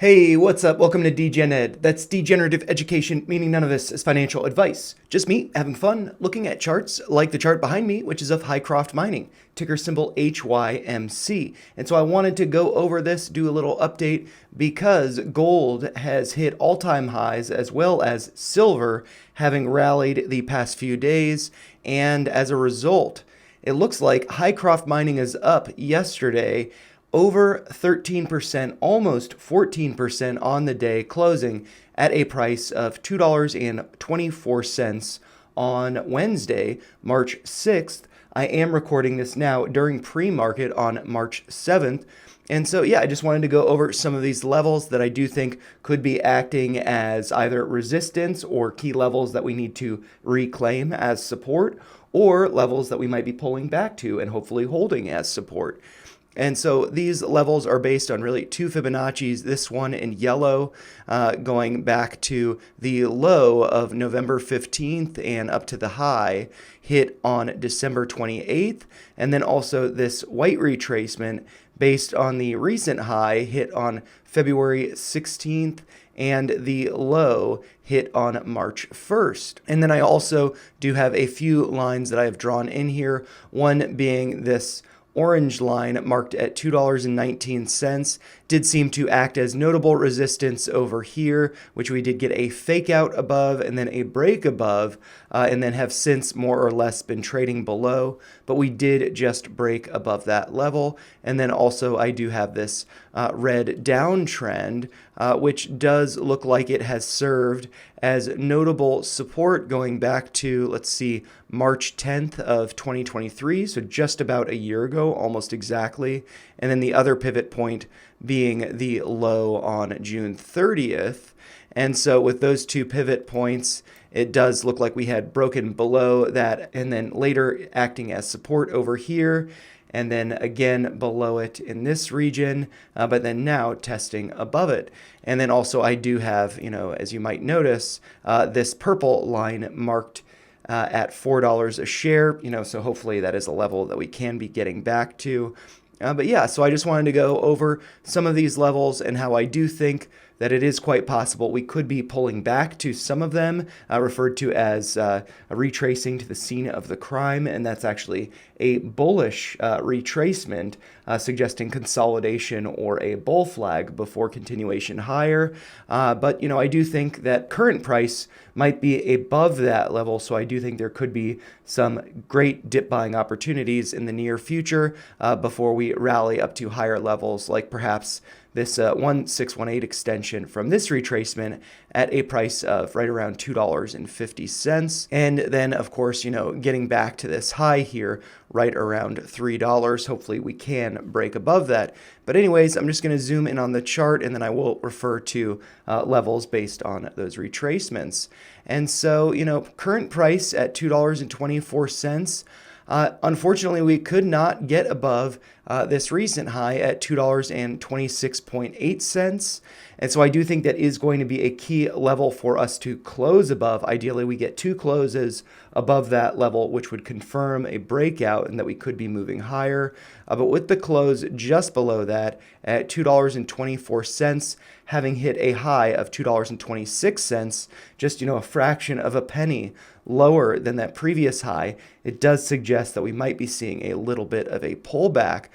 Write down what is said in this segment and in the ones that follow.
Hey, what's up? Welcome to Degen Ed. That's degenerative education, meaning none of this is financial advice. Just me having fun looking at charts like the chart behind me, which is of Hycroft Mining, ticker symbol HYMC. And so I wanted to go over this, do a little update because gold has hit all-time highs as well as silver having rallied the past few days. And as a result, it looks like Hycroft Mining is up yesterday over 13%, almost 14% on the day, closing at a price of $2.24 on Wednesday, March 6th. I am recording this now during pre-market on March 7th. And so, yeah, I just wanted to go over some of these levels that I do think could be acting as either resistance or key levels that we need to reclaim as support, or levels that we might be pulling back to and hopefully holding as support. And so these levels are based on really two Fibonacci's, this one in yellow, going back to the low of November 15th and up to the high hit on December 28th, and then also this white retracement based on the recent high hit on February 16th and the low hit on March 1st. And then I also do have a few lines that I have drawn in here, one being this orange line marked at $2.19 did seem to act as notable resistance over here, which we did get a fake out above and then a break above, and then have since more or less been trading below, but we did just break above that level. And then also I do have this red downtrend, which does look like it has served as notable support going back to, let's see, March 10th of 2023, so just about a year ago, almost exactly. And then the other pivot point being the low on June 30th. And so with those two pivot points, it does look like we had broken below that and then later acting as support over here, and then again below it in this region, but then now testing above it. And then also I do have, as you might notice, this purple line marked at $4 a share, so hopefully that is a level that we can be getting back to. But yeah, so I just wanted to go over some of these levels and how I do think that it is quite possible we could be pulling back to some of them, referred to as a retracing to the scene of the crime, and that's actually a bullish retracement, suggesting consolidation or a bull flag before continuation higher. But I do think that current price might be above that level, so I do think there could be some great dip buying opportunities in the near future before we rally up to higher levels, like perhaps this 1618 extension from this retracement at a price of right around $2.50. And then, of course, getting back to this high here, right around $3. Hopefully we can break above that. But anyways, I'm just going to zoom in on the chart, and then I will refer to levels based on those retracements. And so, current price at $2.24. Unfortunately, we could not get above this recent high at $2.26.8. And so I do think that is going to be a key level for us to close above. Ideally, we get two closes above that level, which would confirm a breakout and that we could be moving higher. But with the close just below that at $2.24, having hit a high of $2.26, just, a fraction of a penny lower than that previous high, it does suggest that we might be seeing a little bit of a pullback.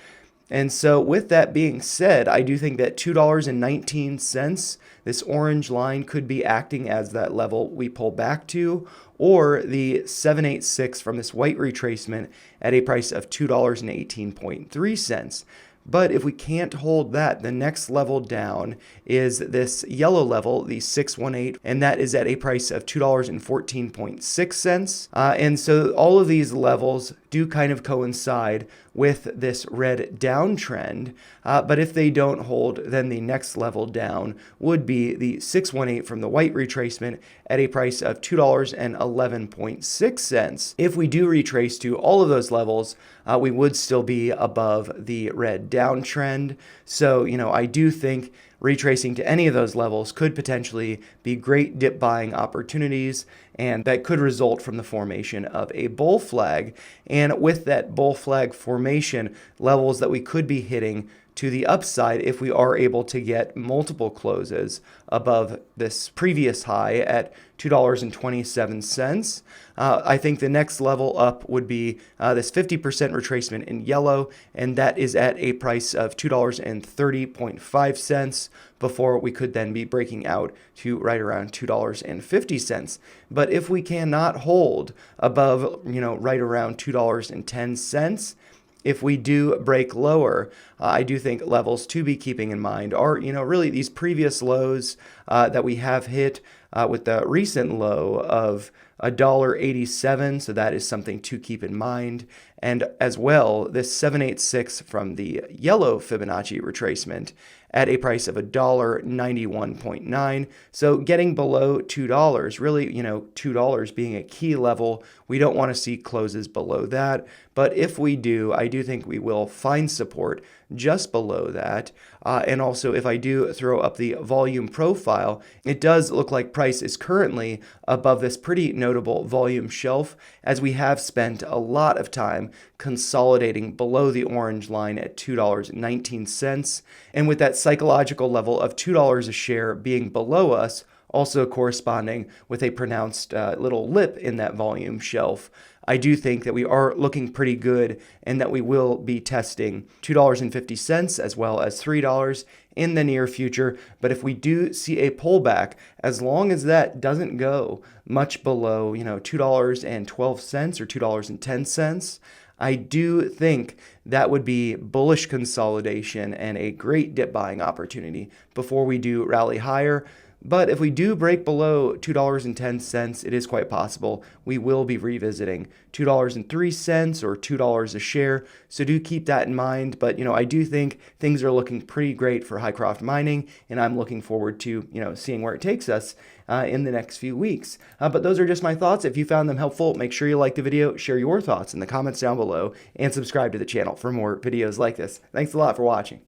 And so with that being said, I do think that $2.19, this orange line, could be acting as that level we pull back to, or the 786 from this white retracement at a price of $2.18.3. But if we can't hold that, the next level down is this yellow level, the 618, and that is at a price of $2.14.6. And so all of these levels do kind of coincide with this red downtrend. But if they don't hold, then the next level down would be the 618 from the white retracement at a price of $2.11.6. If we do retrace to all of those levels, we would still be above the red downtrend. So, I do think retracing to any of those levels could potentially be great dip buying opportunities, and that could result from the formation of a bull flag. And with that bull flag formation, levels that we could be hitting to the upside if we are able to get multiple closes above this previous high at $2.27. I think the next level up would be this 50% retracement in yellow, and that is at a price of $2.30.5 before we could then be breaking out to right around $2.50. But if we cannot hold above, right around $2.10, if we do break lower, I do think levels to be keeping in mind are, really these previous lows that we have hit with the recent low of $1.87. So that is something to keep in mind. And as well, this 786 from the yellow Fibonacci retracement at a price of $1.91.9. So getting below $2, really, $2 being a key level. We don't want to see closes below that. But if we do, I do think we will find support just below that. And also, if I do throw up the volume profile, it does look like price is currently above this pretty notable volume shelf, as we have spent a lot of time consolidating below the orange line at $2.19. And with that psychological level of $2 a share being below us, also corresponding with a pronounced little lip in that volume shelf, I do think that we are looking pretty good and that we will be testing $2.50 as well as $3 in the near future. But if we do see a pullback, as long as that doesn't go much below, $2.12 or $2.10, I do think that would be bullish consolidation and a great dip buying opportunity before we do rally higher. But if we do break below $2.10, it is quite possible we will be revisiting $2.03 or $2 a share. So do keep that in mind. But, I do think things are looking pretty great for Hycroft mining, and I'm looking forward to, seeing where it takes us in the next few weeks. But those are just my thoughts. If you found them helpful, make sure you like the video, share your thoughts in the comments down below, and subscribe to the channel for more videos like this. Thanks a lot for watching.